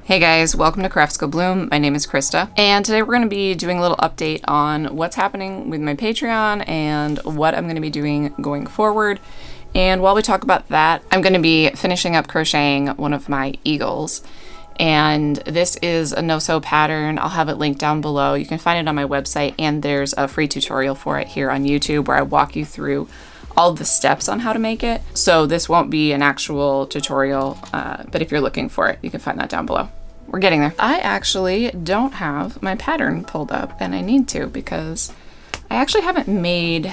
Hey guys, welcome to Crafts Go Bloom. My name is Krista, and today we're going to be doing a little update on what's happening with my Patreon and what I'm going to be doing going forward. And while we talk about that, I'm going to be finishing up crocheting one of my eagles. And this is a no-sew pattern. I'll have it linked down below. You can find it on my website, and there's a free tutorial for it here on YouTube where I walk you through all the steps on how to make it. So this won't be an actual tutorial, but if you're looking for it, you can find that down below. We're getting there. I actually don't have my pattern pulled up, and I need to because I actually haven't made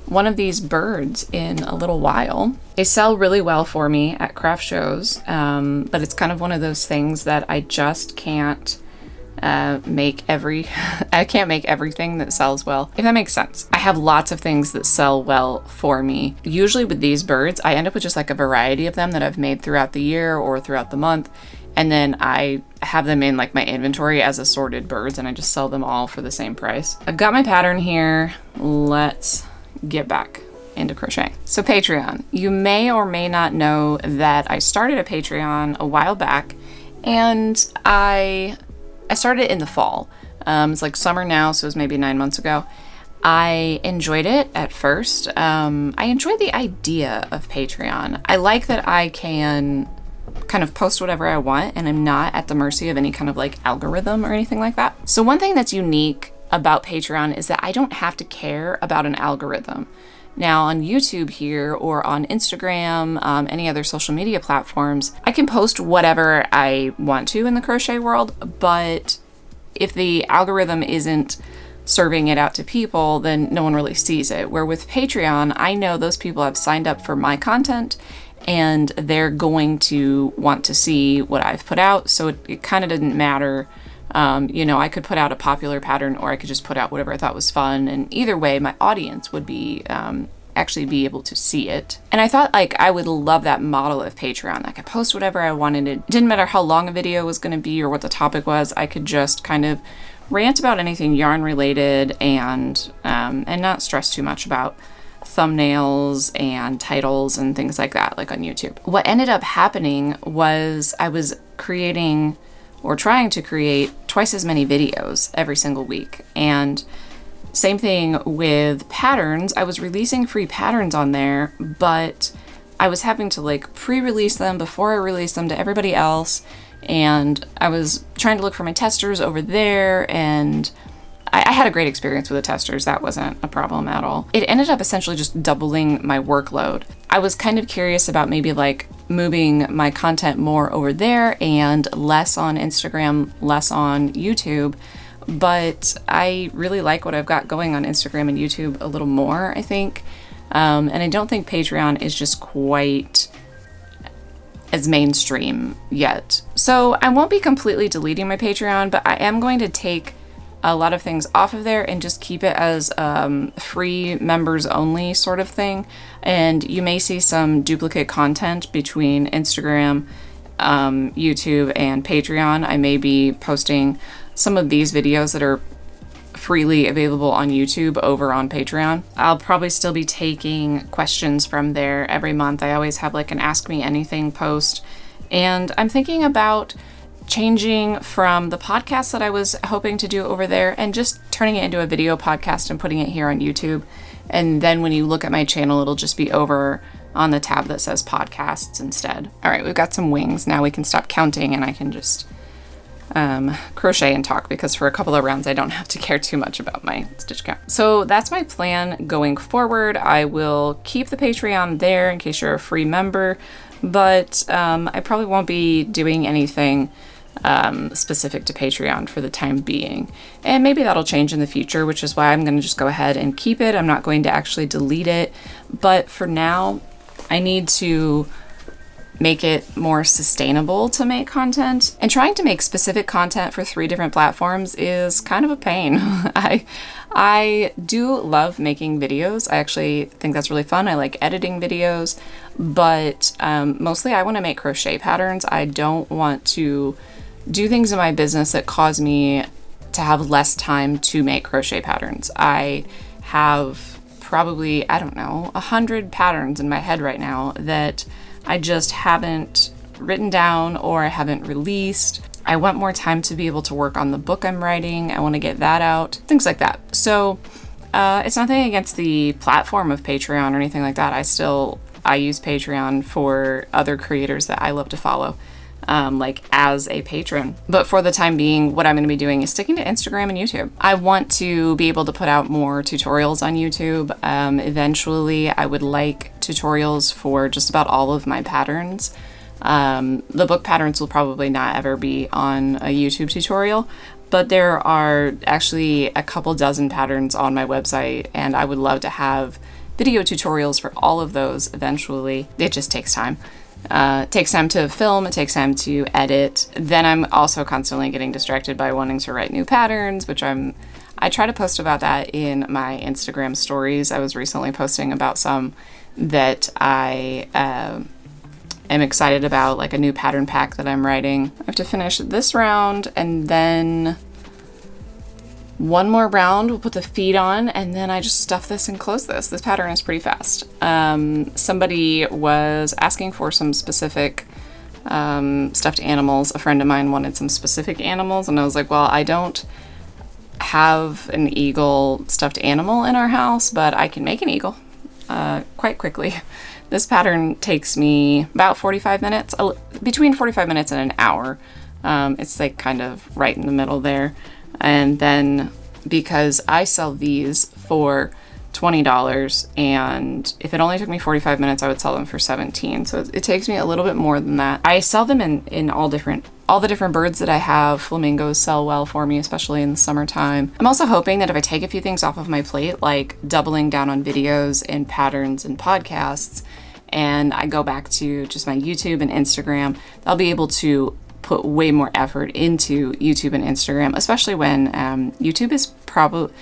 one of these birds in a little while. They sell really well for me at craft shows, but it's kind of one of those things that I just can't make I can't make everything that sells well, if that makes sense. I have lots of things that sell well for me. Usually with these birds, I end up with just like a variety of them that I've made throughout the year or throughout the month. And then I have them in like my inventory as assorted birds, and I just sell them all for the same price. I've got my pattern here. Let's get back into crocheting. So Patreon, you may or may not know that I started a Patreon a while back, and I started it in the fall. It's like summer now, so it was maybe 9 months ago. I enjoyed it at first. I enjoyed the idea of Patreon. I like that I can kind of post whatever I want, and I'm not at the mercy of any kind of like algorithm or anything like that. So one thing that's unique about Patreon is that I don't have to care about an algorithm. Now on YouTube here or on Instagram, any other social media platforms, I can post whatever I want to in the crochet world, but if the algorithm isn't serving it out to people, then no one really sees it. Where with Patreon, I know those people have signed up for my content and they're going to want to see what I've put out. So it kind of didn't matter. I could put out a popular pattern or I could just put out whatever I thought was fun. And either way, my audience would be actually be able to see it. And I thought like I would love that model of Patreon. I could post whatever I wanted. It didn't matter how long a video was going to be or what the topic was. I could just kind of rant about anything yarn related and not stress too much about thumbnails and titles and things like that, like on YouTube. What ended up happening was I was creating or trying to create twice as many videos every single week. And same thing with patterns. I was releasing free patterns on there, but I was having to like pre-release them before I released them to everybody else. And I was trying to look for my testers over there, and I had a great experience with the testers. That wasn't a problem at all. It ended up essentially just doubling my workload. I was kind of curious about maybe like moving my content more over there and less on Instagram, less on YouTube. But I really like what I've got going on Instagram and YouTube a little more, I think. And I don't think Patreon is just quite as mainstream yet. So I won't be completely deleting my Patreon, but I am going to take a lot of things off of there and just keep it as free members only sort of thing. And you may see some duplicate content between Instagram, YouTube, and Patreon. I may be posting some of these videos that are freely available on YouTube over on Patreon. I'll probably still be taking questions from there every month. I always have like an Ask Me Anything post. And I'm thinking about changing from the podcast that I was hoping to do over there and just turning it into a video podcast and putting it here on YouTube. And then when you look at my channel, it'll just be over on the tab that says podcasts instead. All right, we've got some wings. Now we can stop counting and I can just crochet and talk, because for a couple of rounds I don't have to care too much about my stitch count. So that's my plan going forward. I will keep the Patreon there in case you're a free member, but I probably won't be doing anything specific to Patreon for the time being. And maybe that'll change in the future, which is why I'm going to just go ahead and keep it. I'm not going to actually delete it. But for now, I need to make it more sustainable to make content. And trying to make specific content for 3 different platforms is kind of a pain. I do love making videos. I actually think that's really fun. I like editing videos, but mostly I want to make crochet patterns. I don't want to do things in my business that cause me to have less time to make crochet patterns. I have probably, 100 patterns in my head right now that I just haven't written down or I haven't released. I want more time to be able to work on the book I'm writing. I want to get that out, things like that. So it's nothing against the platform of Patreon or anything like that. I use Patreon for other creators that I love to follow, like as a patron. But for the time being, what I'm going to be doing is sticking to Instagram and YouTube. I want to be able to put out more tutorials on YouTube. Eventually, I would like tutorials for just about all of my patterns. The book patterns will probably not ever be on a YouTube tutorial, but there are actually a couple dozen patterns on my website, and I would love to have video tutorials for all of those eventually. It just takes time. It takes time to film, it takes time to edit. Then I'm also constantly getting distracted by wanting to write new patterns, which I try to post about that in my Instagram stories. I was recently posting about some that I am excited about, like a new pattern pack that I'm writing. I have to finish this round and then one more round, we'll put the feet on, and then I just stuff this and close this. This pattern is pretty fast. Somebody was asking for some specific stuffed animals. A friend of mine wanted some specific animals, and I was like, well, I don't have an eagle stuffed animal in our house, but I can make an eagle quite quickly. This pattern takes me about 45 minutes, between 45 minutes and an hour. It's like kind of right in the middle there. And then because I sell these for $20, and if it only took me 45 minutes, I would sell them for 17. So it takes me a little bit more than that. I sell them in all the different birds that I have. Flamingos sell well for me, especially in the summertime. I'm also hoping that if I take a few things off of my plate, like doubling down on videos and patterns and podcasts, and I go back to just my YouTube and Instagram, I'll be able to put way more effort into YouTube and Instagram, especially when YouTube is probably,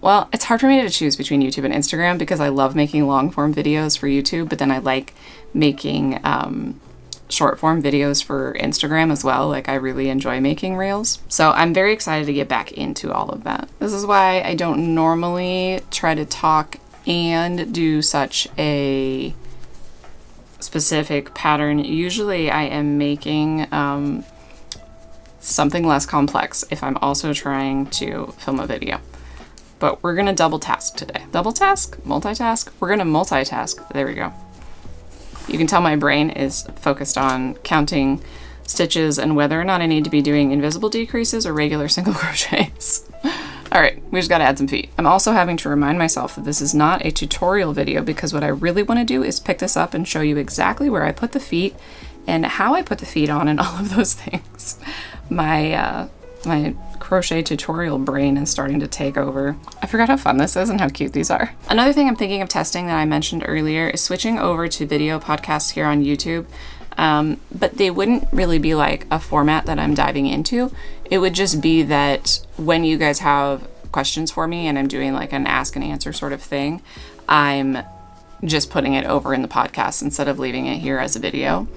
well, it's hard for me to choose between YouTube and Instagram because I love making long form videos for YouTube, but then I like making short form videos for Instagram as well. Like I really enjoy making reels. So I'm very excited to get back into all of that. This is why I don't normally try to talk and do such a specific pattern. Usually I am making something less complex if I'm also trying to film a video. But we're gonna double task today. Double task? Multitask? We're gonna multitask. There we go. You can tell my brain is focused on counting stitches and whether or not I need to be doing invisible decreases or regular single crochets. All right, we just gotta add some feet. I'm also having to remind myself that this is not a tutorial video because what I really wanna do is pick this up and show you exactly where I put the feet and how I put the feet on and all of those things. My crochet tutorial brain is starting to take over. I forgot how fun this is and how cute these are. Another thing I'm thinking of testing that I mentioned earlier is switching over to video podcasts here on YouTube. But they wouldn't really be like a format that I'm diving into. It would just be that when you guys have questions for me and I'm doing like an ask and answer sort of thing, I'm just putting it over in the podcast instead of leaving it here as a video.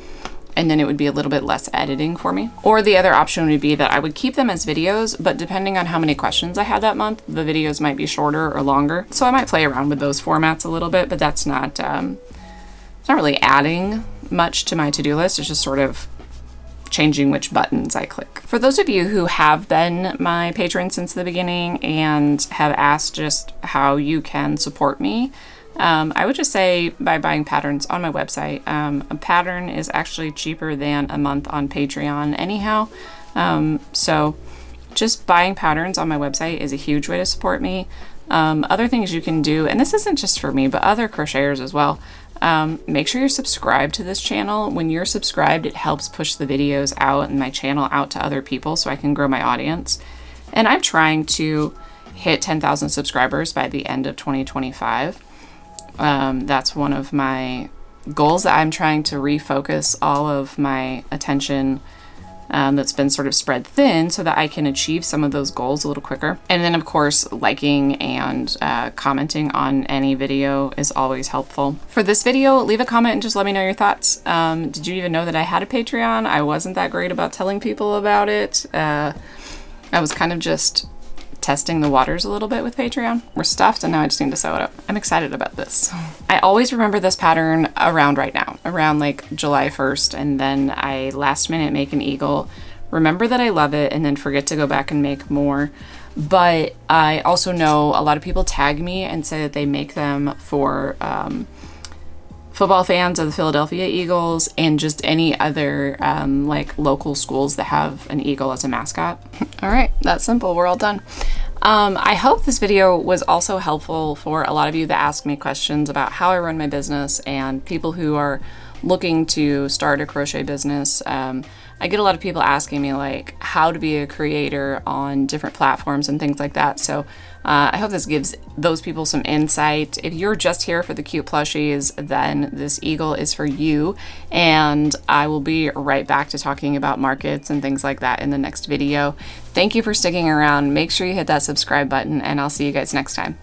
And then it would be a little bit less editing for me. Or the other option would be that I would keep them as videos, but depending on how many questions I had that month, the videos might be shorter or longer. So I might play around with those formats a little bit, but that's not, it's not really adding much to my to-do list. It's just sort of changing which buttons I click. For those of you who have been my patrons since the beginning and have asked just how you can support me, I would just say by buying patterns on my website. A pattern is actually cheaper than a month on Patreon anyhow. So just buying patterns on my website is a huge way to support me. Other things you can do, and this isn't just for me, but other crocheters as well, make sure you're subscribed to this channel. When you're subscribed, it helps push the videos out and my channel out to other people so I can grow my audience. And I'm trying to hit 10,000 subscribers by the end of 2025. That's one of my goals that I'm trying to refocus all of my attention that's been sort of spread thin so that I can achieve some of those goals a little quicker. And then of course, liking and commenting on any video is always helpful. For this video, leave a comment and just let me know your thoughts. Did you even know that I had a Patreon? I wasn't that great about telling people about it. I was kind of just testing the waters a little bit with Patreon. We're stuffed and now I just need to sew it up. I'm excited about this. I always remember this pattern around right now, around like July 1st, and then I last minute make an eagle, remember that I love it, and then forget to go back and make more. But I also know a lot of people tag me and say that they make them for football fans of the Philadelphia Eagles and just any other like local schools that have an eagle as a mascot. All right, that's simple. We're all done. I hope this video was also helpful for a lot of you that ask me questions about how I run my business and people who are looking to start a crochet business. I get a lot of people asking me like how to be a creator on different platforms and things like that. So I hope this gives those people some insight. If you're just here for the cute plushies, then this eagle is for you. And I will be right back to talking about markets and things like that in the next video. Thank you for sticking around. Make sure you hit that subscribe button and I'll see you guys next time.